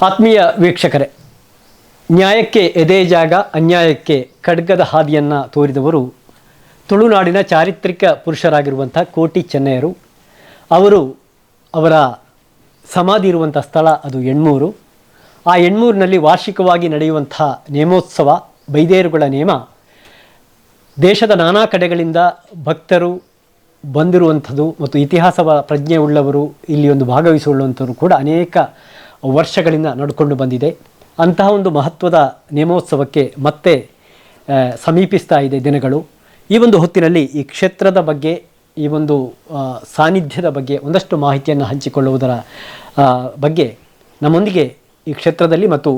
ಆತ್ಮೀಯ ವೀಕ್ಷಕರೇ, ನ್ಯಾಯಕ್ಕೆ ಎದೆ ಜಾಗ, ಅನ್ಯಾಯಕ್ಕೆ ಖಡ್ಗದ ಹಾದಿಯನ್ನು ತೋರಿದವರು ತುಳುನಾಡಿನ ಚಾರಿತ್ರಿಕ ಪುರುಷರಾಗಿರುವಂಥ ಕೋಟಿ ಚೆನ್ನಯ್ಯರು. ಅವರ ಸಮಾಧಿ ಇರುವಂಥ ಸ್ಥಳ ಅದು ಎಣ್ಮೂರು. ಆ ಎಣ್ಮೂರಿನಲ್ಲಿ ವಾರ್ಷಿಕವಾಗಿ ನಡೆಯುವಂಥ ನೇಮೋತ್ಸವ, ಬೈದೇರುಗಳ ನೇಮ, ದೇಶದ ನಾನಾ ಕಡೆಗಳಿಂದ ಭಕ್ತರು ಬಂದಿರುವಂಥದ್ದು ಮತ್ತು ಇತಿಹಾಸ ಪ್ರಜ್ಞೆ ಉಳ್ಳವರು ಇಲ್ಲಿ ಒಂದು ಭಾಗವಹಿಸಿಕೊಳ್ಳುವಂಥವರು ಕೂಡ ಅನೇಕ ವರ್ಷಗಳಿಂದ ನಡ್ಕೊಂಡು ಬಂದಿದೆ. ಅಂತಹ ಒಂದು ಮಹತ್ವದ ನೇಮೋತ್ಸವಕ್ಕೆ ಮತ್ತೆ ಸಮೀಪಿಸ್ತಾ ಇದೆ ದಿನಗಳು. ಈ ಒಂದು ಹೊತ್ತಿನಲ್ಲಿ ಈ ಕ್ಷೇತ್ರದ ಬಗ್ಗೆ, ಈ ಒಂದು ಸಾನ್ನಿಧ್ಯದ ಬಗ್ಗೆ ಒಂದಷ್ಟು ಮಾಹಿತಿಯನ್ನು ಹಂಚಿಕೊಳ್ಳುವುದರ ಬಗ್ಗೆ ನಮ್ಮೊಂದಿಗೆ ಈ ಕ್ಷೇತ್ರದಲ್ಲಿ ಮತ್ತು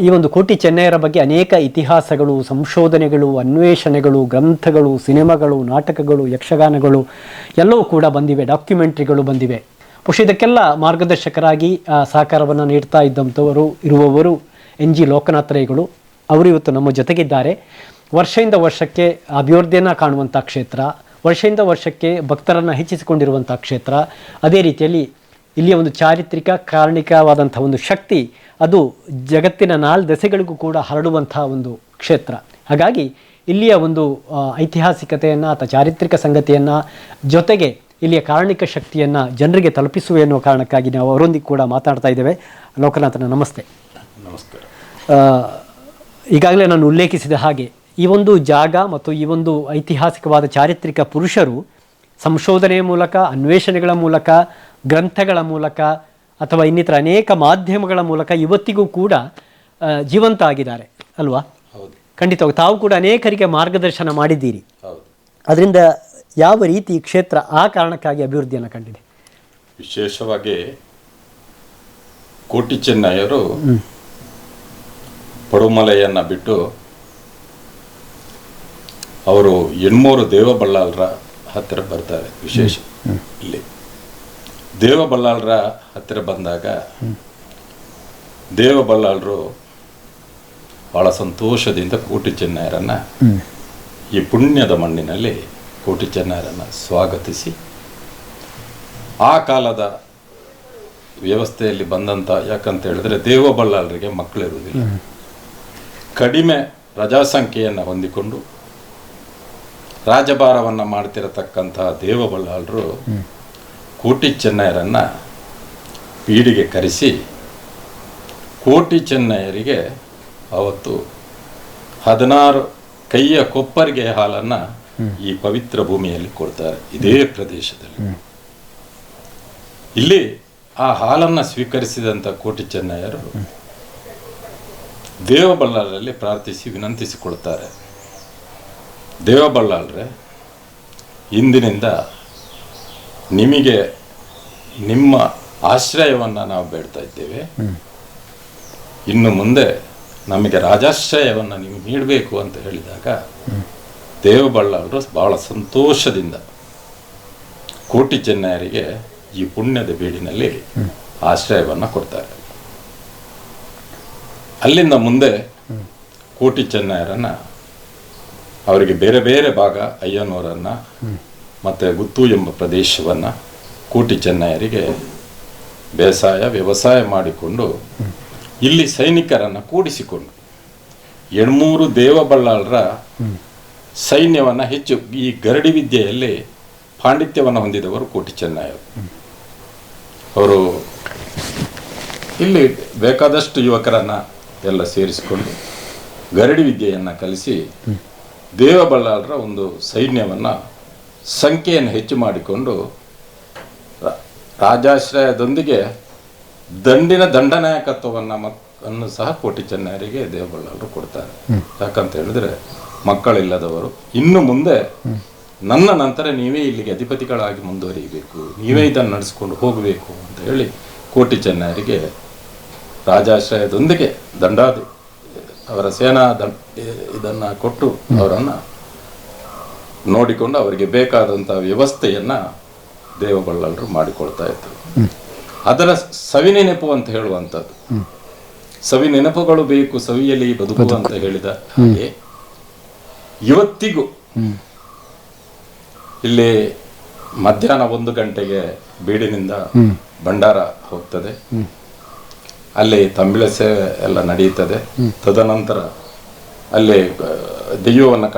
ಈ ಒಂದು ಕೋಟಿ ಚೆನ್ನಯ್ಯರ ಬಗ್ಗೆ ಅನೇಕ ಇತಿಹಾಸಗಳು, ಸಂಶೋಧನೆಗಳು, ಅನ್ವೇಷಣೆಗಳು, ಗ್ರಂಥಗಳು, ಸಿನಿಮಾಗಳು, ನಾಟಕಗಳು, ಯಕ್ಷಗಾನಗಳು ಎಲ್ಲವೂ ಕೂಡ ಬಂದಿವೆ, ಡಾಕ್ಯುಮೆಂಟ್ರಿಗಳು ಬಂದಿವೆ. ಬಹುಶಃ ಇದಕ್ಕೆಲ್ಲ ಮಾರ್ಗದರ್ಶಕರಾಗಿ ಸಹಕಾರವನ್ನು ನೀಡ್ತಾ ಇರುವವರು NG ಲೋಕನಾಥರೈಗಳು. ಅವರು ಇವತ್ತು ನಮ್ಮ ಜೊತೆಗಿದ್ದಾರೆ. ವರ್ಷದಿಂದ ವರ್ಷಕ್ಕೆ ಅಭಿವೃದ್ಧಿಯನ್ನು ಕಾಣುವಂಥ ಕ್ಷೇತ್ರ, ವರ್ಷದಿಂದ ವರ್ಷಕ್ಕೆ ಭಕ್ತರನ್ನು ಹೆಚ್ಚಿಸಿಕೊಂಡಿರುವಂಥ ಕ್ಷೇತ್ರ, ಅದೇ ರೀತಿಯಲ್ಲಿ ಇಲ್ಲಿಯ ಒಂದು ಚಾರಿತ್ರಿಕ ಕಾರಣಿಕವಾದಂಥ ಒಂದು ಶಕ್ತಿ ಅದು ಜಗತ್ತಿನ 4 ದೆಸೆಗಳಿಗೂ ಕೂಡ ಹರಡುವಂಥ ಒಂದು ಕ್ಷೇತ್ರ. ಹಾಗಾಗಿ ಇಲ್ಲಿಯ ಒಂದು ಐತಿಹಾಸಿಕತೆಯನ್ನು ಅಥವಾ ಚಾರಿತ್ರಿಕ ಸಂಗತಿಯನ್ನು ಜೊತೆಗೆ ಇಲ್ಲಿಯ ಕಾರಣಿಕ ಶಕ್ತಿಯನ್ನು ಜನರಿಗೆ ತಲುಪಿಸುವ ಎನ್ನುವ ಕಾರಣಕ್ಕಾಗಿ ನಾವು ಅವರೊಂದಿಗೆ ಕೂಡ ಮಾತಾಡ್ತಾ ಇದ್ದೇವೆ. ಲೋಕನಾಥನ ನಮಸ್ತೆ. ನಮಸ್ಕಾರ. ಈಗಾಗಲೇ ನಾನು ಉಲ್ಲೇಖಿಸಿದ ಹಾಗೆ ಈ ಒಂದು ಜಾಗ ಮತ್ತು ಈ ಒಂದು ಐತಿಹಾಸಿಕವಾದ ಚಾರಿತ್ರಿಕ ಪುರುಷರು ಸಂಶೋಧನೆಯ ಮೂಲಕ, ಅನ್ವೇಷಣೆಗಳ ಮೂಲಕ, ಗ್ರಂಥಗಳ ಮೂಲಕ ಅಥವಾ ಇನ್ನಿತರ ಅನೇಕ ಮಾಧ್ಯಮಗಳ ಮೂಲಕ ಇವತ್ತಿಗೂ ಕೂಡ ಜೀವಂತ ಆಗಿದ್ದಾರೆ ಅಲ್ವಾ? ಹೌದು, ಖಂಡಿತವಾಗಿ. ತಾವು ಕೂಡ ಅನೇಕರಿಗೆ ಮಾರ್ಗದರ್ಶನ ಮಾಡಿದ್ದೀರಿ. ಹೌದು. ಅದರಿಂದ ಯಾವ ರೀತಿ ಕ್ಷೇತ್ರ ಆ ಕಾರಣಕ್ಕಾಗಿ ಅಭಿವೃದ್ಧಿಯನ್ನು ಕಂಡಿದೆ? ವಿಶೇಷವಾಗಿ ಕೋಟಿ ಚೆನ್ನಯ್ಯರು ಪಡುಮಲೆಯನ್ನು ಬಿಟ್ಟು ಅವರು ಎಣ್ಮೂರು ದೇವಬಳ್ಳಾಳರ ಹತ್ತಿರ ಬರ್ತಾರೆ. ವಿಶೇಷ ಇಲ್ಲಿ ದೇವಬಳ್ಳಾಳರ ಹತ್ತಿರ ಬಂದಾಗ ದೇವಬಳ್ಳಾಳರು ಬಹಳ ಸಂತೋಷದಿಂದ ಕೋಟಿ ಚೆನ್ನಯ್ಯರನ್ನು ಈ ಪುಣ್ಯದ ಮಣ್ಣಿನಲ್ಲಿ ಕೋಟಿ ಚೆನ್ನಯ್ಯರನ್ನು ಸ್ವಾಗತಿಸಿ, ಆ ಕಾಲದ ವ್ಯವಸ್ಥೆಯಲ್ಲಿ ಬಂದಂಥ, ಯಾಕಂತ ಹೇಳಿದ್ರೆ ದೇವಬಳ್ಳಾಳರಿಗೆ ಮಕ್ಕಳಿರುವುದಿಲ್ಲ, ಕಡಿಮೆ ಪ್ರಜಾಸಂಖ್ಯೆಯನ್ನು ಹೊಂದಿಕೊಂಡು ರಾಜಭಾರವನ್ನು ಮಾಡ್ತಿರತಕ್ಕಂತಹ ದೇವಬಳ್ಳಾಳರು ಕೋಟಿ ಚೆನ್ನಯ್ಯರನ್ನು ಪೀಡಿಗೆ ಕರೆಸಿ ಕೋಟಿ ಚೆನ್ನಯ್ಯರಿಗೆ ಅವತ್ತು 16 ಕೈಯ ಕೊಪ್ಪರಿಗೆ ಹಾಲನ್ನು ಈ ಪವಿತ್ರ ಭೂಮಿಯಲ್ಲಿ ಕೊಡ್ತಾರೆ, ಇದೇ ಪ್ರದೇಶದಲ್ಲಿ. ಇಲ್ಲಿ ಆ ಹಾಲನ್ನು ಸ್ವೀಕರಿಸಿದಂಥ ಕೋಟಿ ಚೆನ್ನಯ್ಯರು ದೇವಬಳ್ಳಾಳರಲ್ಲಿ ಪ್ರಾರ್ಥಿಸಿ ವಿನಂತಿಸಿಕೊಳ್ತಾರೆ, ದೇವಬಳ್ಳಾಳರೇ, ಇಂದಿನಿಂದ ನಿಮಗೆ ನಿಮ್ಮ ಆಶ್ರಯವನ್ನು ನಾವು ಬೇಡ್ತಾ ಇದ್ದೇವೆ. ಇನ್ನು ಮುಂದೆ ನಮಗೆ ರಾಜಾಶ್ರಯವನ್ನು ನೀವು ನೀಡಬೇಕು ಅಂತ ಹೇಳಿದಾಗ ದೇವಬಳ್ಳಾಳರು ಬಹಳ ಸಂತೋಷದಿಂದ ಕೋಟಿ ಚೆನ್ನಯ್ಯರಿಗೆ ಈ ಪುಣ್ಯದ ಬೀಡಿನಲ್ಲಿ ಆಶ್ರಯವನ್ನು ಕೊಡ್ತಾರೆ. ಅಲ್ಲಿಂದ ಮುಂದೆ ಕೋಟಿ ಚೆನ್ನಯ್ಯರನ್ನು ಅವರಿಗೆ ಬೇರೆ ಬೇರೆ ಭಾಗ, ಅಯ್ಯನೂರನ್ನು ಮತ್ತು ಗುತ್ತು ಎಂಬ ಪ್ರದೇಶವನ್ನು ಕೋಟಿ ಚೆನ್ನಯ್ಯರಿಗೆ ವ್ಯವಸಾಯ ಮಾಡಿಕೊಂಡು ಇಲ್ಲಿ ಸೈನಿಕರನ್ನು ಕೂಡಿಸಿಕೊಂಡು ಎಣ್ಮೂರು ದೇವಬಳ್ಳಾಳರ ಸೈನ್ಯವನ್ನು ಹೆಚ್ಚು, ಈ ಗರಡಿ ವಿದ್ಯೆಯಲ್ಲಿ ಪಾಂಡಿತ್ಯವನ್ನು ಹೊಂದಿದವರು ಕೋಟಿ ಚೆನ್ನಯ್ಯರು. ಅವರು ಇಲ್ಲಿ ಬೇಕಾದಷ್ಟು ಯುವಕರನ್ನು ಎಲ್ಲ ಸೇರಿಸಿಕೊಂಡು ಗರಡಿ ವಿದ್ಯೆಯನ್ನು ಕಲಿಸಿ ದೇವಬಳ್ಳಾಳರ ಒಂದು ಸೈನ್ಯವನ್ನು ಸಂಖ್ಯೆಯನ್ನು ಹೆಚ್ಚು ಮಾಡಿಕೊಂಡು ರಾಜಾಶ್ರಯದೊಂದಿಗೆ ದಂಡಿನ ದಂಡನಾಯಕತ್ವವನ್ನು ಸಹ ಕೋಟಿ ಚೆನ್ನಯ್ಯರಿಗೆ ದೇವಬಳ್ಳಾಳರು ಕೊಡ್ತಾರೆ. ಯಾಕಂತ ಹೇಳಿದ್ರೆ ಮಕ್ಕಳಿಲ್ಲದವರು, ಇನ್ನು ಮುಂದೆ ನನ್ನ ನಂತರ ನೀವೇ ಇಲ್ಲಿಗೆ ಅಧಿಪತಿಗಳಾಗಿ ಮುಂದುವರಿಯಬೇಕು, ನೀವೇ ಇದನ್ನು ನಡೆಸ್ಕೊಂಡು ಹೋಗಬೇಕು ಅಂತ ಹೇಳಿ ಕೋಟಿ ಚೆನ್ನಯ್ಯರಿಗೆ ರಾಜಾಶ್ರಯದೊಂದಿಗೆ ಅವರ ಸೇನಾ ಇದನ್ನು ಕೊಟ್ಟು ಅವರನ್ನು ನೋಡಿಕೊಂಡು ಅವರಿಗೆ ಬೇಕಾದಂಥ ವ್ಯವಸ್ಥೆಯನ್ನು ದೇವಬಳ್ಳಾಳರು ಮಾಡಿಕೊಳ್ತಾ ಇದ್ದರು. ಅದರ ಸವಿನೆನಪು ಅಂತ ಹೇಳುವಂಥದ್ದು, ಸವಿನೆನಪುಗಳು ಬೇಕು ಸವಿಯಲ್ಲಿ ಬದುಕು ಅಂತ ಹೇಳಿದ ಹಾಗೆ ಇವತ್ತಿಗೂ ಇಲ್ಲಿ ಮಧ್ಯಾಹ್ನ 1 ಗಂಟೆಗೆ ಬೀಡಿನಿಂದ ಭಂಡಾರ ಹೋಗ್ತದೆ. ಅಲ್ಲಿ ತಂಬಿಳ ಸೇವೆ ಎಲ್ಲ ನಡೆಯುತ್ತದೆ. ತದನಂತರ ಅಲ್ಲಿ ದೆಯ್ಯವನ್ನು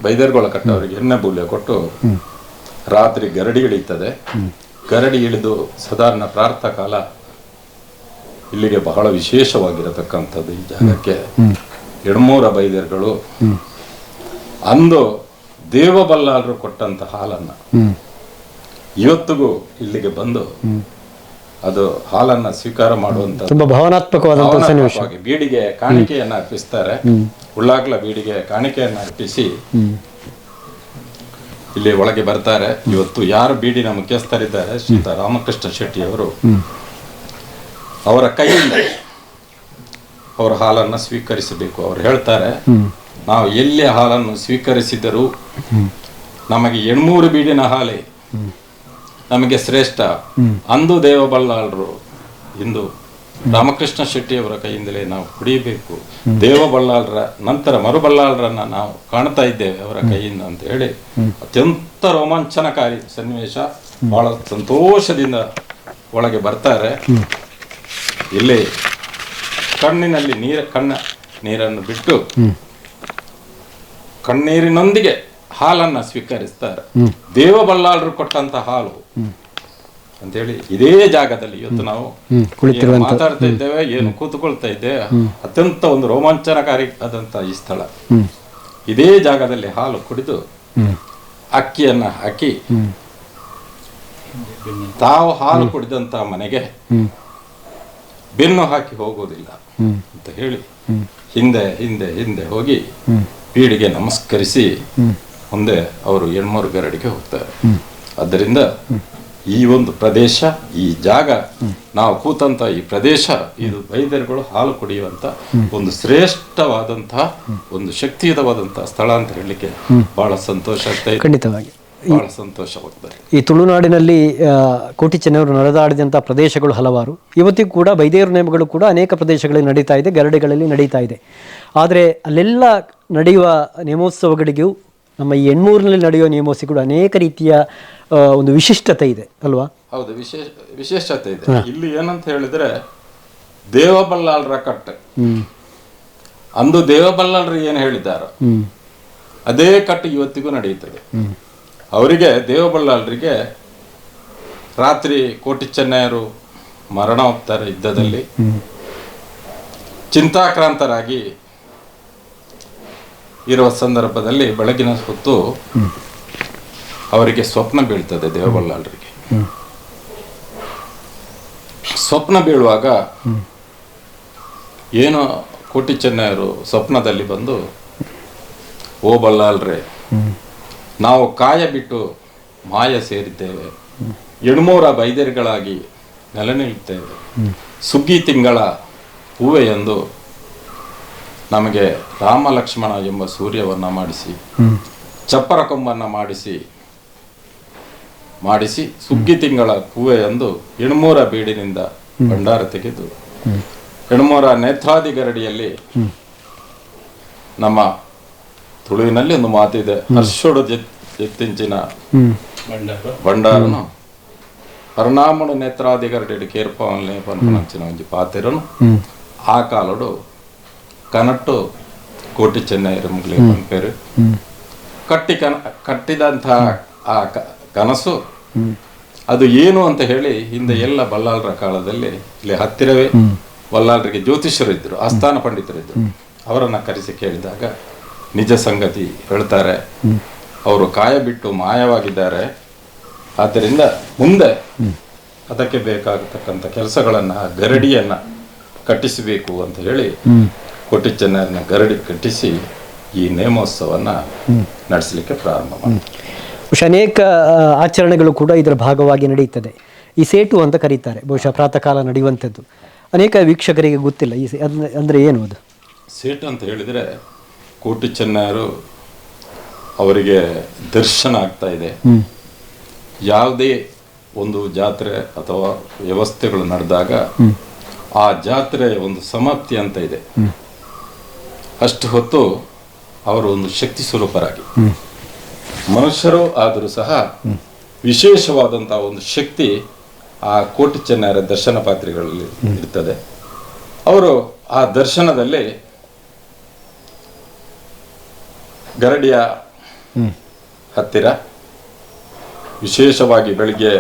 ಬೈದೇರ್ಗೊಳ ಕಟ್ಟವರಿಗೆ ಎಣ್ಣೆ ಬೂಲೆ ಕೊಟ್ಟು ರಾತ್ರಿ ಗರಡಿ ಇಳೀತದೆ. ಗರಡಿ ಇಳಿದು ಸಾಧಾರಣ ಪ್ರಾರ್ಥ ಕಾಲ ಇಲ್ಲಿಗೆ ಬಹಳ ವಿಶೇಷವಾಗಿರತಕ್ಕಂಥದ್ದು. ಈ ಜಾಗಕ್ಕೆ ಎಡಮೂರ ಬೈದೇರ್ಗಳು ಅಂದು ದೇವಬಲ್ಲಾಳರು ಕೊಟ್ಟಂತ ಹಾಲನ್ನು ಇವತ್ತಿಗೂ ಇಲ್ಲಿಗೆ ಬಂದು ಅದು ಹಾಲನ್ನ ಸ್ವೀಕಾರ ಮಾಡುವಂತ ತುಂಬಾ ಭಾವನಾತ್ಮಕವಾದ ಬೀಡಿಗೆ ಕಾಣಿಕೆಯನ್ನು ಅರ್ಪಿಸ್ತಾರೆ. ಉಳ್ಳಾಗ್ಲ ಬೀಡಿಗೆ ಕಾಣಿಕೆಯನ್ನು ಅರ್ಪಿಸಿ ಇಲ್ಲಿ ಒಳಗೆ ಬರ್ತಾರೆ. ಇವತ್ತು ಯಾರು ಬೀಡಿನ ಮುಖ್ಯಸ್ಥರಿದ್ದಾರೆ ಶ್ರೀಯುತ ರಾಮಕೃಷ್ಣ ಶೆಟ್ಟಿ ಅವರು, ಅವರ ಕೈಯಿಂದ ಅವರ ಹಾಲನ್ನು ಸ್ವೀಕರಿಸಬೇಕು. ಅವರು ಹೇಳ್ತಾರೆ, ನಾವು ಎಲ್ಲಿ ಹಾಲನ್ನು ಸ್ವೀಕರಿಸಿದರೂ ನಮಗೆ 800 ಬೀಡಿನ ಹಾಲೇ ನಮಗೆ ಶ್ರೇಷ್ಠ. ಅಂದು ದೇವಬಲ್ಲಾಳರು ಇಂದು ರಾಮಕೃಷ್ಣ ಶೆಟ್ಟಿಯವರ ಕೈಯಿಂದಲೇ ನಾವು ಕುಡಿಯಬೇಕು. ದೇವಬಲ್ಲಾಳರ ನಂತರ ಮರುಬಲ್ಲಾಳರನ್ನ ನಾವು ಕಾಣ್ತಾ ಇದ್ದೇವೆ ಅವರ ಕೈಯಿಂದ ಅಂತ ಹೇಳಿ ಅತ್ಯಂತ ರೋಮಾಂಚನಕಾರಿ ಸನ್ನಿವೇಶ. ಬಹಳ ಸಂತೋಷದಿಂದ ಒಳಗೆ ಬರ್ತಾರೆ. ಇಲ್ಲಿ ಕಣ್ಣಿನಲ್ಲಿ ನೀರನ್ನು ಬಿಟ್ಟು ಕಣ್ಣೀರಿನೊಂದಿಗೆ ಹಾಲನ್ನ ಸ್ವೀಕರಿಸ್ತಾರೆ. ದೇವಬಲ್ಲಾಳರು ಕೊಟ್ಟಂತ ಹಾಲು ಅಂತೇಳಿ ಇದೇ ಜಾಗದಲ್ಲಿ ಇವತ್ತು ನಾವು ಮಾತಾಡ್ತಾ ಇದ್ದೇವೆ, ಏನು ಕೂತ್ಕೊಳ್ತಾ ಇದ್ದೇವೆ. ಅತ್ಯಂತ ಒಂದು ರೋಮಾಂಚನಕಾರಿ ಆದಂತ ಈ ಸ್ಥಳ. ಇದೇ ಜಾಗದಲ್ಲಿ ಹಾಲು ಕುಡಿದು ಅಕ್ಕಿಯನ್ನ ಹಾಕಿ ತಾವು ಹಾಲು ಕುಡಿದಂತ ಮನೆಗೆ ಬೆನ್ನು ಹಾಕಿ ಹೋಗುವುದಿಲ್ಲ ಅಂತ ಹೇಳಿ ಹಿಂದೆ ಹಿಂದೆ ಹಿಂದೆ ಹೋಗಿ ಪೀಡಿಗೆ ನಮಸ್ಕರಿಸಿ ಮುಂದೆ ಅವರು 800 ಗರಡಿಗೆ ಹೋಗ್ತಾರೆ. ಆದ್ದರಿಂದ ಈ ಒಂದು ಪ್ರದೇಶ, ಈ ಜಾಗ, ನಾವು ಕೂತಂತ ಈ ಪ್ರದೇಶ, ಇದು ಬೈದೇರ್ಗಳು ಹಾಲು ಕುಡಿಯುವಂತ ಒಂದು ಶ್ರೇಷ್ಠವಾದಂತಹ ಒಂದು ಶಕ್ತಿಯುತವಾದಂತಹ ಸ್ಥಳ ಅಂತ ಹೇಳಲಿಕ್ಕೆ ಬಹಳ ಸಂತೋಷ ಆಗ್ತಾ ಇದೆ. ಖಂಡಿತವಾಗಿ ಬಹಳ ಸಂತೋಷವಾಗ್ತದೆ. ಈ ತುಳುನಾಡಿನಲ್ಲಿ ಕೋಟಿ ಚೆನ್ನವರು ನಡೆದಾಡಿದಂಥ ಪ್ರದೇಶಗಳು ಹಲವಾರು. ಇವತ್ತಿಗೂ ಕೂಡ ಬೈದೇರು ನೇಮಗಳು ಕೂಡ ಅನೇಕ ಪ್ರದೇಶಗಳಲ್ಲಿ ನಡೀತಾ ಇದೆ, ಗರಡಿಗಳಲ್ಲಿ ನಡೀತಾ ಇದೆ. ಆದರೆ ಅಲ್ಲೆಲ್ಲ ನಡೆಯುವ ನೇಮೋತ್ಸವಗಳಿಗೂ ನಮ್ಮ ಈ 800ರಲ್ಲಿ ನಡೆಯುವ ನೇಮೋತ್ಸವ ಕೂಡ ಅನೇಕ ರೀತಿಯ ಒಂದು ವಿಶಿಷ್ಟತೆ ಇದೆ ಅಲ್ವಾ? ಹೌದು, ವಿಶೇಷತೆ ಇದೆ. ಇಲ್ಲಿ ಏನಂತ ಹೇಳಿದ್ರೆ ದೇವಬಲ್ಲಾಳರ ಕಟ್ಟೆ, ಅಂದು ದೇವಬಲ್ಲಾಳರು ಏನು ಹೇಳಿದ್ದಾರೋ ಅದೇ ಕಟ್ಟು ಇವತ್ತಿಗೂ ನಡೆಯುತ್ತದೆ. ಅವರಿಗೆ ದೇವಬಲ್ಲಾಳರಿಗೆ ರಾತ್ರಿ ಕೋಟಿ ಚೆನ್ನಯ್ಯರು ಮರಣ ಹೋಗ್ತಾರೆ ಯುದ್ಧದಲ್ಲಿ. ಚಿಂತಾಕ್ರಾಂತರಾಗಿ ಇರುವ ಸಂದರ್ಭದಲ್ಲಿ ಬೆಳಗಿನ ಹೊತ್ತು ಅವರಿಗೆ ಸ್ವಪ್ನ ಬೀಳ್ತದೆ. ದೇವಬಲ್ಲಾಳರಿಗೆ ಸ್ವಪ್ನ ಬೀಳುವಾಗ ಏನೋ ಕೋಟಿ ಚೆನ್ನಯ್ಯರು ಸ್ವಪ್ನದಲ್ಲಿ ಬಂದು, ಓ ಬಲ್ಲಾಳರೇ, ನಾವು ಕಾಯ ಬಿಟ್ಟು ಮಾಯ ಸೇರಿದ್ದೇವೆ, 800 ಬೈದೇರುಗಳಾಗಿ ನೆಲೆ ನಿಲ್ಲುತ್ತೇವೆ. ಸುಗ್ಗಿ ತಿಂಗಳ ಹೂವೆ ಎಂದು ನಮಗೆ ರಾಮ ಲಕ್ಷ್ಮಣ ಎಂಬ ಸೂರ್ಯವನ್ನ ಮಾಡಿಸಿ, ಚಪ್ಪರ ಕೊಂಬನ್ನ ಮಾಡಿಸಿ ಸುಗ್ಗಿ ತಿಂಗಳ ಹೂವೆ ಎಂದು 800 ಬೀಡಿನಿಂದ ಭಂಡಾರ ತೆಗೆದು 800 ನೇತ್ರಾದಿ ಗರಡಿಯಲ್ಲಿ ನಮ್ಮ ತುಳುವಿನಲ್ಲಿ ಒಂದು ಮಾತಿದೆ, ಹರ್ಷೋಡು ಎತ್ತಿಂಚಿನ ಭಂಡಾರನು ಹರ್ನಾಮಡು ನೇತ್ರಾದಿ ಗರಡಿ ಕೇರ್ಪವನ್ನೇ ಪನ್ಪನಂಚಿನ ಒಂಜಿ ಪಾತಿರನು ಆ ಕಾಲಡು ಕನಟ್ಟು ಕೋಟಿ ಚೆನ್ನಯ್ಯರ ಮುಗ್ಲಿ ಪಂಪೇರು ಕಟ್ಟಿದಂತಹ ಆ ಕನಸು ಅದು ಏನು ಅಂತ ಹೇಳಿ ಹಿಂದೆ ಎಲ್ಲ ಬಲ್ಲಾಳರ ಕಾಲದಲ್ಲಿ ಇಲ್ಲಿ ಹತ್ತಿರವೇ ಬಲ್ಲಾಳರಿಗೆ ಜ್ಯೋತಿಷ್ಯರು ಇದ್ರು, ಆಸ್ಥಾನ ಪಂಡಿತರಿದ್ರು. ಅವರನ್ನ ಕರೆಸಿ ಕೇಳಿದಾಗ ನಿಜ ಸಂಗತಿ ಹೇಳ್ತಾರೆ, ಅವರು ಕಾಯ ಬಿಟ್ಟು ಮಾಯವಾಗಿದ್ದಾರೆ. ಆದ್ದರಿಂದ ಮುಂದೆ ಅದಕ್ಕೆ ಬೇಕಾಗತಕ್ಕಂಥ ಕೆಲಸಗಳನ್ನ, ಗರಡಿಯನ್ನ ಕಟ್ಟಿಸಬೇಕು ಅಂತ ಹೇಳಿ ಕೋಟಿ ಚೆನ್ನಯ್ಯನ ಗರಡಿ ಕಟ್ಟಿಸಿ ಈ ನೇಮೋತ್ಸವನ್ನ ನಡೆಸಲಿಕ್ಕೆ ಪ್ರಾರಂಭ ಮಾಡಿ. ಅನೇಕ ಆಚರಣೆಗಳು ಕೂಡ ಇದರ ಭಾಗವಾಗಿ ನಡೆಯುತ್ತದೆ. ಈ ಸೇಟು ಅಂತ ಕರೀತಾರೆ, ಬಹುಶಃ ಪ್ರಾತಃ ಕಾಲ ನಡೆಯುವಂಥದ್ದು. ಅನೇಕ ವೀಕ್ಷಕರಿಗೆ ಗೊತ್ತಿಲ್ಲ ಈ ಅಂದ್ರೆ ಏನು ಅದು ಸೇಟು ಅಂತ ಹೇಳಿದ್ರೆ. ಕೋಟಿ ಚೆನ್ನಯ್ಯರು ಅವರಿಗೆ ದರ್ಶನ ಆಗ್ತಾ ಇದೆ. ಯಾವುದೇ ಒಂದು ಜಾತ್ರೆ ಅಥವಾ ವ್ಯವಸ್ಥೆಗಳು ನಡೆದಾಗ ಆ ಜಾತ್ರೆಯ ಒಂದು ಸಮಾಪ್ತಿ ಅಂತ ಇದೆ. ಅಷ್ಟು ಹೊತ್ತು ಅವರು ಒಂದು ಶಕ್ತಿ ಸ್ವರೂಪರಾಗಿ, ಮನುಷ್ಯರು ಆದರೂ ಸಹ ವಿಶೇಷವಾದಂತಹ ಒಂದು ಶಕ್ತಿ ಆ ಕೋಟಿ ಚೆನ್ನಯ್ಯರ ದರ್ಶನ ಪಾತ್ರೆಗಳಲ್ಲಿ ಇರ್ತದೆ. ಅವರು ಆ ದರ್ಶನದಲ್ಲಿ ಗರಡಿಯ ಹತ್ತಿರ ವಿಶೇಷವಾಗಿ ಬೆಳಿಗ್ಗೆ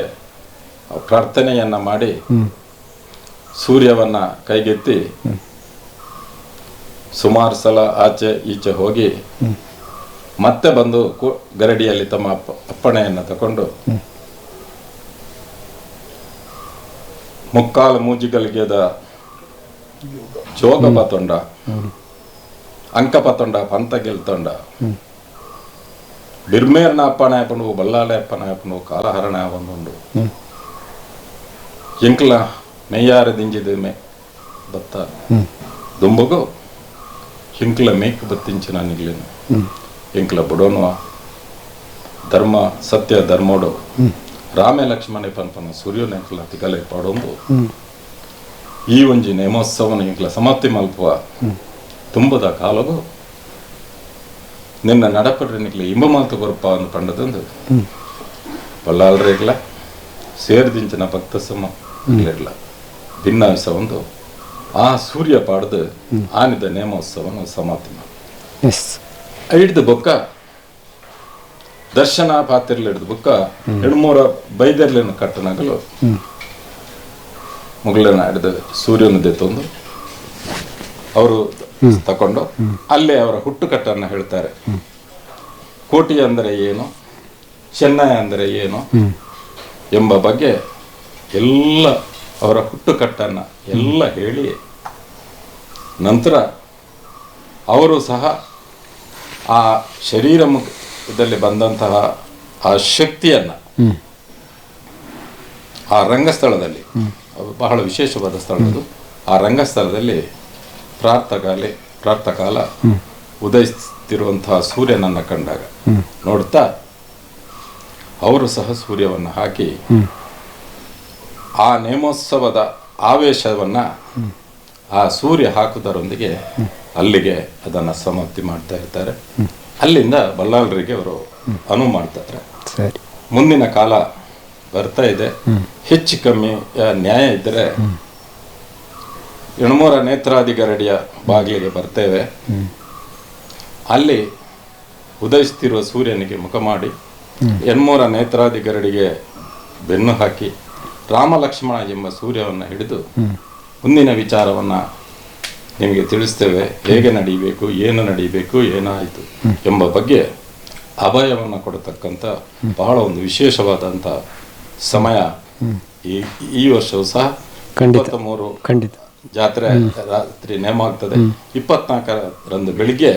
ಪ್ರಾರ್ಥನೆಯನ್ನ ಮಾಡಿ ಸೂರ್ಯವನ್ನ ಕೈಗೆತ್ತಿ ಸುಮಾರು ಸಲ ಆಚೆ ಈಚೆ ಹೋಗಿ ಮತ್ತೆ ಬಂದು ಗರಡಿಯಲ್ಲಿ ತಮ್ಮ ಅಪ್ಪಣೆಯನ್ನು ತಗೊಂಡು ಮುಕ್ಕಾಲು ಮೂಜಿಗಲ್ಗೆದ ಜೋಗ ಪತೊಂಡ ಅಂಕ ಪತೊಂಡ ಪಂತ ಗೆಲ್ತೊಂಡ ಬಿರ್ಮೇರ್ನ ಅಪ್ಪಣೆ ಆಪಣು ಬಲ್ಲಾಳೆ ಅಪ್ಪಣೆ ಆಪಣು ಕಾಲಹರಣ ಒಂದುಂಡು ಎಂಕ್ಲ ಮೇಯಾರ ದಿಂಜಿದ ಮೇ ಬತ್ತ ದುಂಬಗು ಹಿಂಕ್ಲ ಮೇಕ್ ಬತ್ತಿಂಚಿನ ನಿಗ್ಲಿನ ಎಂಕ್ಲ ಬುಡೋನುವ ಧರ್ಮ ಸತ್ಯ ಧರ್ಮೋಡು ರಾಮೆ ಲಕ್ಷ್ಮಣೆ ಪನ್ಪನ ಸೂರ್ಯನ ಎಂಕ್ಲ ತಿಗಲೆ ಪಾಡೊಂದು ಈ ಒಂಜಿ ನೇಮೋತ್ಸವನ ಎಂಕ್ಲ ಸಮಾಪ್ತಿ ಮಲ್ಪುವ ತುಂಬದ ಕಾಲಗು ನಿನ್ನ ನಡಪಡ್ರಿನಿಗ್ಲ ಇಂಬ ಮಾತು ಗೊರಪ ಅಂದು ಪಂಡದಂದು ಬಲ್ಲಾಳ್ರೆಗ್ಲ ಸೇರ್ದಿಂಚಿನ ಭಕ್ತ ಸಮಿರ್ಲ ಭಿನ್ನಾವಿಸ ಒಂದು ಆ ಸೂರ್ಯ ಪಾಡ್ದು ಆನಿದ ನೇಮೋತ್ಸವನ ಸಮಾಪ್ತಿ ಹಿಡ್ದು ಬೊಕ್ಕ ದರ್ಶನ ಪಾತಿರ್ಲಿ ಹಿಡ್ದು ಬೊಕ್ಕ ಹೆಣ್ಮೂರ ಬೈದರ್ಲಿನ ಕಟ್ಟನಗಲು ಮುಗಳನ್ನ ಹಿಡಿದು ಸೂರ್ಯನದೇ ತಂದು ಅವರು ತಕೊಂಡು ಅಲ್ಲೇ ಅವರ ಹುಟ್ಟುಕಟ್ಟನ್ನು ಹೇಳ್ತಾರೆ. ಕೋಟಿ ಅಂದರೆ ಏನು, ಚೆನ್ನೈ ಅಂದರೆ ಏನು ಎಂಬ ಬಗ್ಗೆ ಎಲ್ಲ ಅವರ ಹುಟ್ಟುಕಟ್ಟನ್ನು ಎಲ್ಲ ಹೇಳಿ ನಂತರ ಅವರು ಸಹ ಆ ಶರೀರ ಮುಖದಲ್ಲಿ ಬಂದಂತಹ ಆ ಶಕ್ತಿಯನ್ನು ಆ ರಂಗಸ್ಥಳದಲ್ಲಿ, ಬಹಳ ವಿಶೇಷವಾದ ಸ್ಥಳದ್ದು, ಆ ರಂಗಸ್ಥಳದಲ್ಲಿ ಪ್ರಾರ್ಥಕಾಲ ಉದಯಿಸುತ್ತಿರುವಂತಹ ಸೂರ್ಯನನ್ನು ಕಂಡಾಗ ನೋಡ್ತಾ ಅವರು ಸಹ ಸೂರ್ಯವನ್ನು ಹಾಕಿ ಆ ನೇಮೋತ್ಸವದ ಆವೇಶವನ್ನ ಆ ಸೂರ್ಯ ಹಾಕುವುದರೊಂದಿಗೆ ಅಲ್ಲಿಗೆ ಅದನ್ನು ಸಮಾಪ್ತಿ ಮಾಡ್ತಾ ಇರ್ತಾರೆ. ಅಲ್ಲಿಂದ ಬಲ್ಲಾಳರಿಗೆ ಅವರು ಅನುವು ಮಾಡ್ತಾರೆ. ಮುಂದಿನ ಕಾಲ ಬರ್ತಾ ಇದೆ, ಹೆಚ್ಚು ಕಮ್ಮಿ ನ್ಯಾಯ ಇದ್ದರೆ ಎಣ್ಮೂರ ನೇತ್ರಾದಿಗರಡಿಯ ಬಾಗಿಲಿಗೆ ಬರ್ತೇವೆ. ಅಲ್ಲಿ ಉದಯಿಸುತ್ತಿರುವ ಸೂರ್ಯನಿಗೆ ಮುಖ ಮಾಡಿ ಎಣ್ಮೂರ ನೇತ್ರಾದಿಗರಡಿಗೆ ಬೆನ್ನು ಹಾಕಿ ರಾಮ ಲಕ್ಷ್ಮಣ ಎಂಬ ಸೂರ್ಯವನ್ನು ಹಿಡಿದು ಮುಂದಿನ ವಿಚಾರವನ್ನು ನಿಮಗೆ ತಿಳಿಸ್ತೇವೆ, ಹೇಗೆ ನಡೀಬೇಕು, ಏನು ನಡೀಬೇಕು, ಏನಾಯಿತು ಎಂಬ ಬಗ್ಗೆ ಅಭಯವನ್ನು ಕೊಡತಕ್ಕಂಥ ಬಹಳ ಒಂದು ವಿಶೇಷವಾದಂಥ ಸಮಯ ಈ ವರ್ಷವೂ ಸಹ 23 ಖಂಡಿತ ಜಾತ್ರೆ ರಾತ್ರಿ ನೇಮ ಆಗ್ತದೆ. 24ರಂದು ಬೆಳಿಗ್ಗೆ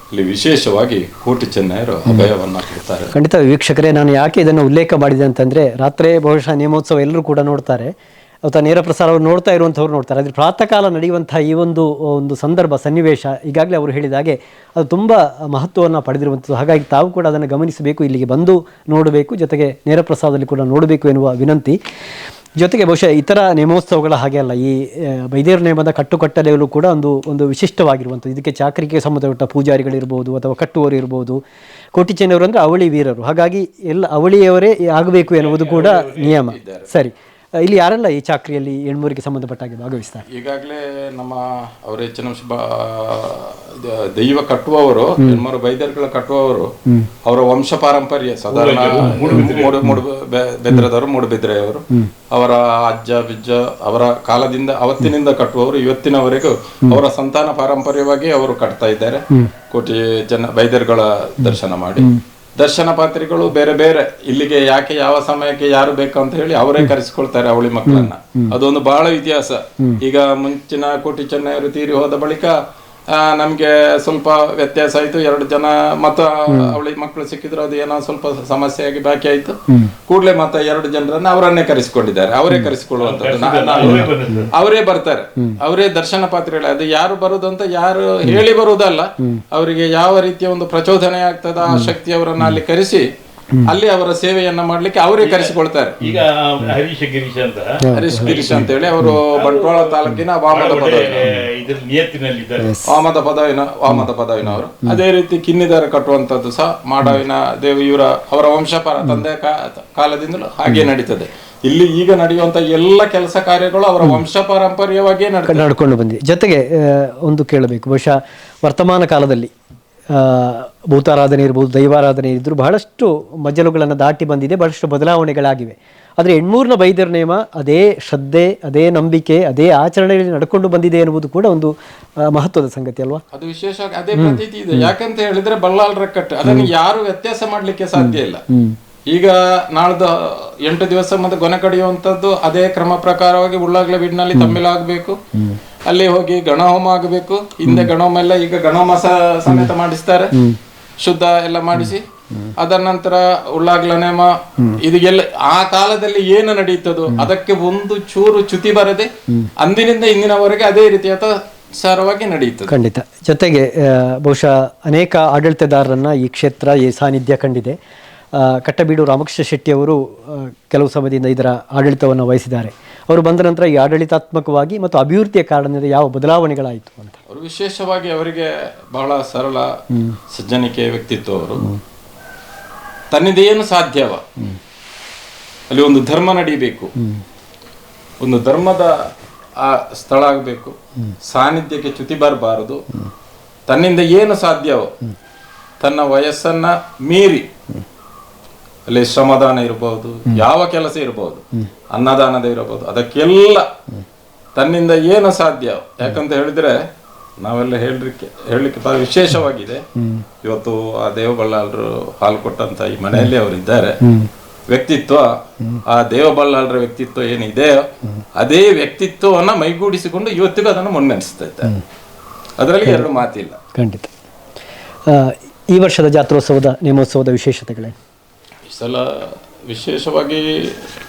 ಇಲ್ಲಿ ವಿಶೇಷವಾಗಿ ಕೋಟಿ ಚೆನ್ನೈಯರು ಅಭಯವನ್ನ ಕೊಡ್ತಾರೆ. ಖಂಡಿತ ವೀಕ್ಷಕರೇ, ನಾನು ಯಾಕೆ ಇದನ್ನು ಉಲ್ಲೇಖ ಮಾಡಿದೆ ಅಂತಂದ್ರೆ, ರಾತ್ರಿ ಬಹುಶಃ ನೇಮೋತ್ಸವ ಎಲ್ಲರೂ ಕೂಡ ನೋಡ್ತಾರೆ, ಅಥವಾ ನೇರ ಪ್ರಸಾರವನ್ನು ನೋಡ್ತಾ ಇರುವಂಥವ್ರು ನೋಡ್ತಾರೆ. ಆದರೆ ಪ್ರಾತಃ ಕಾಲ ನಡೆಯುವಂತಹ ಈ ಒಂದು ಸಂದರ್ಭ ಸನ್ನಿವೇಶ ಈಗಾಗಲೇ ಅವರು ಹೇಳಿದ ಹಾಗೆ ಅದು ತುಂಬ ಮಹತ್ವವನ್ನು ಪಡೆದಿರುವಂಥದ್ದು. ಹಾಗಾಗಿ ತಾವು ಕೂಡ ಅದನ್ನು ಗಮನಿಸಬೇಕು, ಇಲ್ಲಿಗೆ ಬಂದು ನೋಡಬೇಕು, ಜೊತೆಗೆ ನೇರ ಪ್ರಸಾರದಲ್ಲಿ ಕೂಡ ನೋಡಬೇಕು ಎನ್ನುವ ವಿನಂತಿ. ಜೊತೆಗೆ ಬಹುಶಃ ಇತರ ನೇಮೋತ್ಸವಗಳ ಹಾಗೆ ಅಲ್ಲ, ಈ ಬೈದೇರು ನೇಮದ ಕಟ್ಟುಕಟ್ಟಲೆಯಲ್ಲೂ ಕೂಡ ಒಂದು ವಿಶಿಷ್ಟವಾಗಿರುವಂಥದ್ದು. ಇದಕ್ಕೆ ಚಾಕರಿಗೆ ಸಂಬಂಧಪಟ್ಟ ಪೂಜಾರಿಗಳಿರ್ಬೋದು ಅಥವಾ ಕಟ್ಟುವವರು ಇರ್ಬೋದು. ಕೋಟಿ ಚೆನ್ನವರು ಅಂದರೆ ಅವಳಿ ವೀರರು, ಹಾಗಾಗಿ ಎಲ್ಲ ಅವಳಿಯವರೇ ಆಗಬೇಕು ಎನ್ನುವುದು ಕೂಡ ನಿಯಮ. ಸರಿ, ಇಲ್ಲಿ ಯಾರೆಲ್ಲ ಈ ಚಾಕ್ರಿಯಲ್ಲಿ ಹೆಣ್ಮೂರಿಗೆ ಸಂಬಂಧಪಟ್ಟಾಗಿ ಭಾಗವಹಿಸ್ತಾರೆ? ಈಗಾಗಲೇ ನಮ್ಮ ಅವರ ಹೆಚ್ಚಿನ ದೈವ ಕಟ್ಟುವವರು, ಹೆಣ್ಮೂರು ಬೈದರ್ಗಳ ಕಟ್ಟುವವರು, ಅವರ ವಂಶ ಪಾರಂಪರ್ಯ ಸಾಧಾರಣ ಬೆದ್ರದವರು ಮೂಡುಬಿದ್ರೆಯವರು, ಅವರ ಅಜ್ಜ ಬಿಜ್ಜ ಅವರ ಕಾಲದಿಂದ ಅವತ್ತಿನಿಂದ ಕಟ್ಟುವವರು ಇವತ್ತಿನವರೆಗೂ ಅವರ ಸಂತಾನ ಪಾರಂಪರ್ಯವಾಗಿ ಅವರು ಕಟ್ತಾ ಇದ್ದಾರೆ. ಕೋಟಿ ಜನ ಬೈದರ್ಗಳ ದರ್ಶನ ಮಾಡಿ, ದರ್ಶನ ಪಾತ್ರಿಗಳು ಬೇರೆ ಬೇರೆ ಇಲ್ಲಿಗೆ ಯಾಕೆ ಯಾವ ಸಮಯಕ್ಕೆ ಯಾರು ಬೇಕು ಅಂತ ಹೇಳಿ ಅವರೇ ಕರೆಸಿಕೊಳ್ತಾರೆ ಅವಳಿ ಮಕ್ಕಳನ್ನ. ಅದೊಂದು ಬಹಳ ಇತಿಹಾಸ. ಈಗ ಮುಂಚಿನ ಕೋಟಿ ಚೆನ್ನೈಯರು ತೀರಿ ಹೋದ ಬಳಿಕ ನಮ್ಗೆ ಸ್ವಲ್ಪ ವ್ಯತ್ಯಾಸ ಆಯ್ತು. 2 ಜನ ಮತ್ತ ಅವಳಿ ಮಕ್ಕಳು ಸಿಕ್ಕಿದ್ರು, ಅದು ಏನೋ ಸ್ವಲ್ಪ ಸಮಸ್ಯೆಯಾಗಿ ಬಾಕಿ ಆಯ್ತು. ಕೂಡಲೇ ಮತ್ತೆ 2 ಜನರನ್ನ ಅವರನ್ನೇ ಕರೆಸಿಕೊಂಡಿದ್ದಾರೆ. ಅವರೇ ಕರೆಸಿಕೊಳ್ಳುವಂಥದ್ದು, ಅವರೇ ಬರ್ತಾರೆ, ಅವರೇ ದರ್ಶನ ಪಾತ್ರಿಗಳೇ. ಅದು ಯಾರು ಬರುದು ಅಂತ ಯಾರು ಹೇಳಿ ಬರುವುದಲ್ಲ, ಅವರಿಗೆ ಯಾವ ರೀತಿಯ ಒಂದು ಪ್ರಚೋದನೆ ಆಗ್ತದ ಆ ಶಕ್ತಿ ಅವರನ್ನ ಅಲ್ಲಿ ಕರೆಸಿ ಅಲ್ಲಿ ಅವರ ಸೇವೆಯನ್ನ ಮಾಡ್ಲಿಕ್ಕೆ ಅವರೇ ಕರೆಸಿಕೊಳ್ತಾರೆ. ಈಗ ಹರೀಶ್ ಗಿರೀಶ್ ಅಂತ ಹರೀಶ್ ಗಿರೀಶ್ ಅಂತ ಹೇಳಿ ಅವರು ಬಂಟ್ವಾಳ ತಾಲೂಕಿನ ವಾಮದ ಇದ್ರ ನಿಯತ್ತಿನಲ್ಲಿದ್ದಾರೆ. ವಾಮದ ಪದವಿನವರು. ಅದೇ ರೀತಿ ಕಿನ್ನಿದಾರ ಕಟ್ಟುವಂತದ್ದು ಸಹ ಮಾಡಾವಿನ ಇವರ ಅವರ ವಂಶಪರ ತಂದೆ ಕಾಲದಿಂದಲೂ ಹಾಗೆ ನಡೀತದೆ. ಇಲ್ಲಿ ಈಗ ನಡೆಯುವಂತ ಎಲ್ಲ ಕೆಲಸ ಕಾರ್ಯಗಳು ಅವರ ವಂಶ ಪಾರಂಪರ್ಯವಾಗಿಯೇ ನಡ್ಕೊಂಡು ಬಂದಿದೆ. ಜೊತೆಗೆ ಒಂದು ಕೇಳಬೇಕು, ಬಹುಶಃ ವರ್ತಮಾನ ಕಾಲದಲ್ಲಿ ಭೂತಾರಾಧನೆ ಇರ್ಬೋದು, ದೈವಾರಾಧನೆ ಇದ್ದರೂ ಬಹಳಷ್ಟು ಮಜಲುಗಳನ್ನು ದಾಟಿ ಬಂದಿದೆ, ಬಹಳಷ್ಟು ಬದಲಾವಣೆಗಳಾಗಿವೆ. ಆದರೆ ಹೆಣ್ಮೂರಿನ ಬೈದರ ನೇಮ ಅದೇ ಶ್ರದ್ಧೆ, ಅದೇ ನಂಬಿಕೆ, ಅದೇ ಆಚರಣೆಯಲ್ಲಿ ನಡ್ಕೊಂಡು ಬಂದಿದೆ ಎನ್ನುವುದು ಕೂಡ ಒಂದು ಮಹತ್ವದ ಸಂಗತಿ ಅಲ್ವಾ? ಅದು ವಿಶೇಷವಾಗಿ ಅದೇ ಪ್ರತೀತಿ ಇದೆ. ಯಾಕಂತ ಹೇಳಿದ್ರೆ ಬಲ್ಲಾಳರ ಕಟ್ಟು ಅದನ್ನು ಯಾರು ವ್ಯತ್ಯಾಸ ಮಾಡ್ಲಿಕ್ಕೆ ಸಾಧ್ಯ ಇಲ್ಲ. ಈಗ ನಾಳ್ದು 8 ದಿವಸ ಮತ್ತೆ ಗೊನೆ ಕಡಿಯುವಂತದ್ದು ಅದೇ ಕ್ರಮ ಪ್ರಕಾರವಾಗಿ ಉಳ್ಳಾಗ್ಲ ಬೀಡಿನಲ್ಲಿ ತಮ್ಮಿಲಾಗಬೇಕು. ಅಲ್ಲಿ ಹೋಗಿ ಗಣಹೋಮ ಆಗಬೇಕು. ಹಿಂದೆ ಗಣಹೋಮ ಎಲ್ಲ ಈಗ ಗಣಹೋಮ ಸಮೇತ ಮಾಡಿಸ್ತಾರೆ, ಶುದ್ಧ ಎಲ್ಲ ಮಾಡಿಸಿ. ಅದರ ನಂತರ ಉಳ್ಳಾಗ್ಲ ನೇಮ ಇದು ಎಲ್ಲ ಆ ಕಾಲದಲ್ಲಿ ಏನು ನಡೀತದೋ ಅದಕ್ಕೆ ಒಂದು ಚೂರು ಚ್ಯುತಿ ಬರದೆ ಅಂದಿನಿಂದ ಇಂದಿನವರೆಗೆ ಅದೇ ರೀತಿಯಾದ ಸಾರವಾಗಿ ನಡೆಯುತ್ತದೆ. ಖಂಡಿತ. ಜೊತೆಗೆ ಬಹುಶಃ ಅನೇಕ ಆಡಳಿತದಾರರನ್ನ ಈ ಕ್ಷೇತ್ರ ಈ ಸಾನ್ನಿಧ್ಯ ಕಂಡಿದೆ. ಕಟ್ಟಬೀಡು ರಾಮಕೃಷ್ಣ ಶೆಟ್ಟಿಯವರು ಕೆಲವು ಸಮಯದಿಂದ ಇದರ ಆಡಳಿತವನ್ನು ವಹಿಸಿದ್ದಾರೆ. ಅವರು ಬಂದ ನಂತರ ಈ ಆಡಳಿತಾತ್ಮಕವಾಗಿ ಮತ್ತು ಅಭಿವೃದ್ಧಿಯ ಕಾರಣದಿಂದ ಯಾವ ಬದಲಾವಣೆಗಳಾಯಿತು ಅಂತ? ಅವರು ವಿಶೇಷವಾಗಿ ಅವರಿಗೆ ಬಹಳ ಸರಳ ಸಜ್ಜನಿಕೆಯ ವ್ಯಕ್ತಿತ್ವ. ಅವರು ತನ್ನಿಂದೇನು ಸಾಧ್ಯವ ಅಲ್ಲಿ ಒಂದು ಧರ್ಮ ನಡೀಬೇಕು, ಒಂದು ಧರ್ಮದ ಆ ಸ್ಥಳ ಆಗಬೇಕು, ಸಾನ್ನಿಧ್ಯಕ್ಕೆ ಚ್ಯುತಿ ಬರಬಾರದು. ತನ್ನಿಂದ ಏನು ಸಾಧ್ಯವೋ ತನ್ನ ವಯಸ್ಸನ್ನ ಮೀರಿ ಅಲ್ಲಿ ಶ್ರಮದಾನ ಇರಬಹುದು, ಯಾವ ಕೆಲಸ ಇರಬಹುದು, ಅನ್ನದಾನದ ಇರಬಹುದು, ಅದಕ್ಕೆಲ್ಲ ತನ್ನಿಂದ ಏನು ಸಾಧ್ಯ. ಯಾಕಂತ ಹೇಳಿದ್ರೆ ನಾವೆಲ್ಲ ಹೇಳಲಿಕ್ಕೆ ಬಹಳ ವಿಶೇಷವಾಗಿದೆ. ಇವತ್ತು ಆ ದೇವಬಲ್ಲಾಳರು ಹಾಲು ಕೊಟ್ಟಂತ ಈ ಮನೆಯಲ್ಲಿ ಅವರು ಇದ್ದಾರೆ. ವ್ಯಕ್ತಿತ್ವ, ಆ ದೇವಬಲ್ಲಾಳರ ವ್ಯಕ್ತಿತ್ವ ಏನಿದೆ ಅದೇ ವ್ಯಕ್ತಿತ್ವವನ್ನ ಮೈಗೂಡಿಸಿಕೊಂಡು ಇವತ್ತಿಗೂ ಅದನ್ನು ಮುನ್ನಡೆಸ್ತಾ ಇದ್ದಾರೆ. ಅದರಲ್ಲಿ ಎರಡು ಮಾತಿಲ್ಲ. ಖಂಡಿತ. ಈ ವರ್ಷದ ಜಾತ್ರೋತ್ಸವದ ನೇಮೋತ್ಸವದ ವಿಶೇಷತೆಗಳೇನು? ಸಲ ವಿಶೇಷವಾಗಿ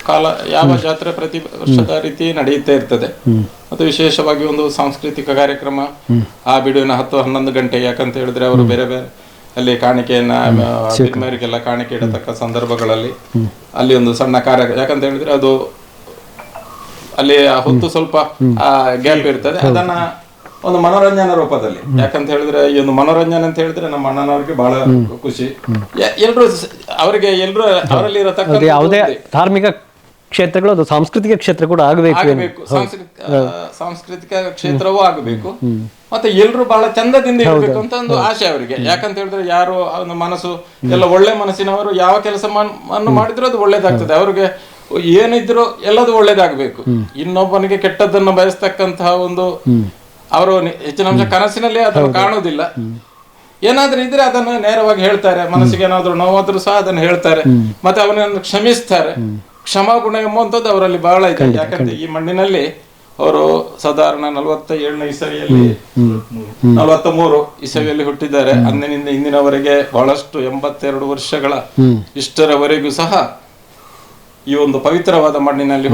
ಕಾಲ ಯಾವ ಜಾತ್ರೆ ಪ್ರತಿ ವರ್ಷದ ರೀತಿ ನಡೆಯುತ್ತಾ ಇರ್ತದೆ. ಮತ್ತು ವಿಶೇಷವಾಗಿ ಒಂದು ಸಾಂಸ್ಕೃತಿಕ ಕಾರ್ಯಕ್ರಮ ಆ ಬಿಡುವಿನ 10-11 ಗಂಟೆ. ಯಾಕಂತ ಹೇಳಿದ್ರೆ ಅವರು ಬೇರೆ ಬೇರೆ ಅಲ್ಲಿ ಕಾಣಿಕೆಯನ್ನ ಮೇರಿಗೆಲ್ಲ ಕಾಣಿಕೆ ಇಡತಕ್ಕ ಸಂದರ್ಭಗಳಲ್ಲಿ ಅಲ್ಲಿ ಒಂದು ಸಣ್ಣ ಕಾರ್ಯ. ಯಾಕಂತ ಹೇಳಿದ್ರೆ ಅದು ಅಲ್ಲಿ ಹೊತ್ತು ಸ್ವಲ್ಪ ಗ್ಯಾಪ್ ಇರ್ತದೆ. ಅದನ್ನ ಒಂದು ಮನೋರಂಜನಾ ರೂಪದಲ್ಲಿ. ಯಾಕಂತ ಹೇಳಿದ್ರೆ ಈ ಒಂದು ಮನೋರಂಜನೆ ಅಂತ ಹೇಳಿದ್ರೆ ನಮ್ಮ ಅಣ್ಣನವ್ರಿಗೆ ಬಹಳ ಖುಷಿ. ಎಲ್ರು ಅವರಿಗೆ ಎಲ್ರು ಅವರಲ್ಲಿ ಇರತಕ್ಕ ಯಾವುದೇ ಧಾರ್ಮಿಕ ಕ್ಷೇತ್ರಗಳು ಅದು ಸಾಂಸ್ಕೃತಿಕ ಕ್ಷೇತ್ರ ಕೂಡ ಆಗಬೇಕು, ಸಾಂಸ್ಕೃತಿಕ ಕ್ಷೇತ್ರವೂ ಆಗಬೇಕು. ಮತ್ತೆ ಎಲ್ರು ಬಹಳ ಚಂದದಿಂದ ಇರಬೇಕು ಅಂತ ಒಂದು ಆಸೆ ಅವರಿಗೆ. ಯಾಕಂತ ಹೇಳಿದ್ರೆ ಯಾರು ಒಂದು ಮನಸ್ಸು ಎಲ್ಲ ಒಳ್ಳೆ ಮನಸ್ಸಿನವರು ಯಾವ ಕೆಲಸ ಮಾಡಿದ್ರು ಅದು ಒಳ್ಳೇದಾಗ್ತದೆ. ಅವ್ರಿಗೆ ಏನಿದ್ರು ಎಲ್ಲದು ಒಳ್ಳೇದಾಗಬೇಕು. ಇನ್ನೊಬ್ಬನಿಗೆ ಕೆಟ್ಟದ್ದನ್ನು ಬಯಸ್ತಕ್ಕಂತಹ ಒಂದು ಅವರು ಹೆಚ್ಚಿನ ಅಂಶ ಕನಸಿನಲ್ಲಿ ಅದನ್ನು ಕಾಣುವುದಿಲ್ಲ. ಏನಾದ್ರೂ ಇದ್ರೆ ಅದನ್ನು ನೇರವಾಗಿ ಹೇಳ್ತಾರೆ. ಮನಸ್ಸಿಗೆ ಏನಾದ್ರು ನೋವಾದ್ರೂ ಸಹ ಅದನ್ನು ಹೇಳ್ತಾರೆ. ಮತ್ತೆ ಅವನನ್ನು ಕ್ಷಮಿಸ್ತಾರೆ. ಕ್ಷಮಾಗುಣ ಎಂಬುವಂಥದ್ದು ಅವರಲ್ಲಿ ಬಹಳ ಇದೆ. ಯಾಕಂದ್ರೆ ಈ ಮಣ್ಣಿನಲ್ಲಿ ಅವರು ಸಾಧಾರಣ 47ನೇ ಇಸವಿಯಲ್ಲಿ 43 ಇಸವಿಯಲ್ಲಿ ಹುಟ್ಟಿದ್ದಾರೆ. ಅಂದಿನಿಂದ ಇಂದಿನವರೆಗೆ ಬಹಳಷ್ಟು 82 ವರ್ಷಗಳ ಇಷ್ಟರವರೆಗೂ ಸಹ ಈ ಒಂದು ಪವಿತ್ರವಾದ ಮಣ್ಣಿನಲ್ಲಿ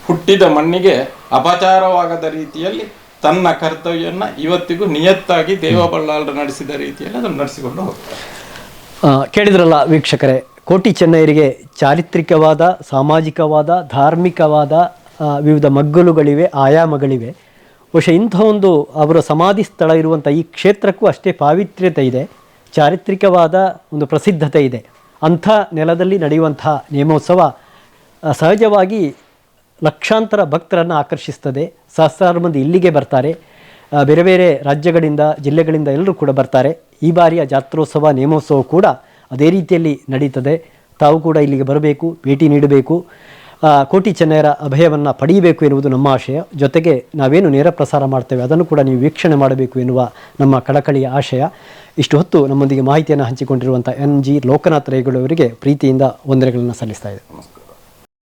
ಹುಟ್ಟಿದ ಮಣ್ಣಿಗೆ ಅಪಚಾರವಾಗದ ರೀತಿಯಲ್ಲಿ ತನ್ನ ಕರ್ತವ್ಯನ್ನ ಇವತ್ತಿಗೂ ನಿಯತ್ತಾಗಿ ದೇವಬಲ್ಲಾಳರು ನಡೆಸಿದ ರೀತಿಯಲ್ಲಿ ಅದನ್ನು ನಡೆಸಿಕೊಂಡು ಹೋಗ್ತಾರೆ. ಕೇಳಿದ್ರಲ್ಲ ವೀಕ್ಷಕರೇ, ಕೋಟಿ ಚೆನ್ನೈಯರಿಗೆ ಚಾರಿತ್ರಿಕವಾದ, ಸಾಮಾಜಿಕವಾದ, ಧಾರ್ಮಿಕವಾದ ವಿವಿಧ ಮಗ್ಗಲುಗಳಿವೆ, ಆಯಾಮಗಳಿವೆ. ಬಹುಶಃ ಇಂಥ ಒಂದು ಅವರ ಸಮಾಧಿ ಸ್ಥಳ ಇರುವಂಥ ಈ ಕ್ಷೇತ್ರಕ್ಕೂ ಅಷ್ಟೇ ಪಾವಿತ್ರ್ಯತೆ ಇದೆ, ಚಾರಿತ್ರಿಕವಾದ ಒಂದು ಪ್ರಸಿದ್ಧತೆ ಇದೆ. ಅಂಥ ನೆಲದಲ್ಲಿ ನಡೆಯುವಂಥ ನೇಮೋತ್ಸವ ಸಹಜವಾಗಿ ಲಕ್ಷಾಂತರ ಭಕ್ತರನ್ನು ಆಕರ್ಷಿಸ್ತದೆ. ಸಹಸ್ರಾರು ಮಂದಿ ಇಲ್ಲಿಗೆ ಬರ್ತಾರೆ. ಬೇರೆ ಬೇರೆ ರಾಜ್ಯಗಳಿಂದ, ಜಿಲ್ಲೆಗಳಿಂದ ಎಲ್ಲರೂ ಕೂಡ ಬರ್ತಾರೆ. ಈ ಬಾರಿಯ ಜಾತ್ರೋತ್ಸವ, ನೇಮೋತ್ಸವ ಕೂಡ ಅದೇ ರೀತಿಯಲ್ಲಿ ನಡೀತದೆ. ತಾವು ಕೂಡ ಇಲ್ಲಿಗೆ ಬರಬೇಕು, ಭೇಟಿ ನೀಡಬೇಕು, ಕೋಟಿ ಚೆನ್ನೈಯರ ಅಭಯವನ್ನು ಪಡೆಯಬೇಕು ಎನ್ನುವುದು ನಮ್ಮ ಆಶಯ. ಜೊತೆಗೆ ನಾವೇನು ನೇರ ಪ್ರಸಾರ ಮಾಡ್ತೇವೆ ಅದನ್ನು ಕೂಡ ನೀವು ವೀಕ್ಷಣೆ ಮಾಡಬೇಕು ಎನ್ನುವ ನಮ್ಮ ಕಳಕಳಿಯ ಆಶಯ. ಇಷ್ಟು ಹೊತ್ತು ನಮ್ಮೊಂದಿಗೆ ಮಾಹಿತಿಯನ್ನು ಹಂಚಿಕೊಂಡಿರುವಂಥ NG ಲೋಕನಾಥ್ ರೇಗೂಳವರಿಗೆ ಪ್ರೀತಿಯಿಂದ ವಂದನೆಗಳನ್ನು ಸಲ್ಲಿಸ್ತಾ ಇದೆ.